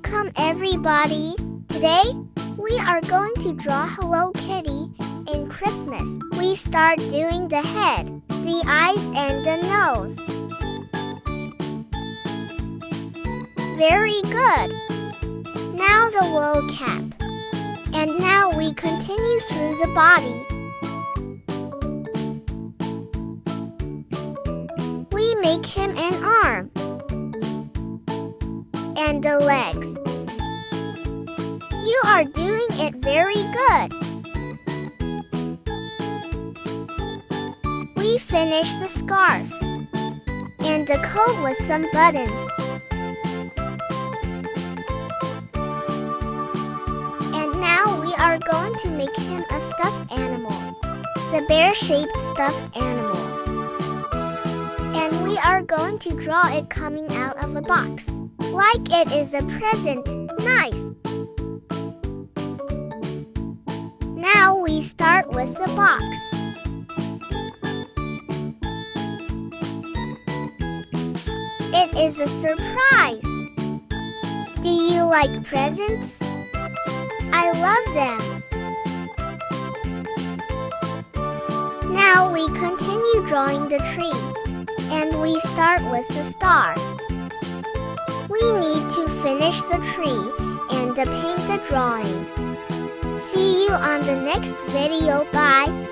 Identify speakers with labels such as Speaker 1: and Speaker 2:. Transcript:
Speaker 1: Welcome everybody! Today, we are going to draw Hello Kitty in Christmas. We start doing the head, the eyes and the nose. Very good! Now the wool cap. And now we continue through the body. We make him an arm. And the legs. You are doing it very good. We finish the scarf and the coat with some buttons. And now we are going to make him a stuffed animal, the bear-shaped stuffed animal. And we are going to draw it coming out of a box. Like it is a present. Nice! Now we start with the box. It is a surprise. Do you like presents? I love them. Now we continue drawing the tree, and we start with the star. We need to finish the tree and paint the drawing. See you on the next video. Bye.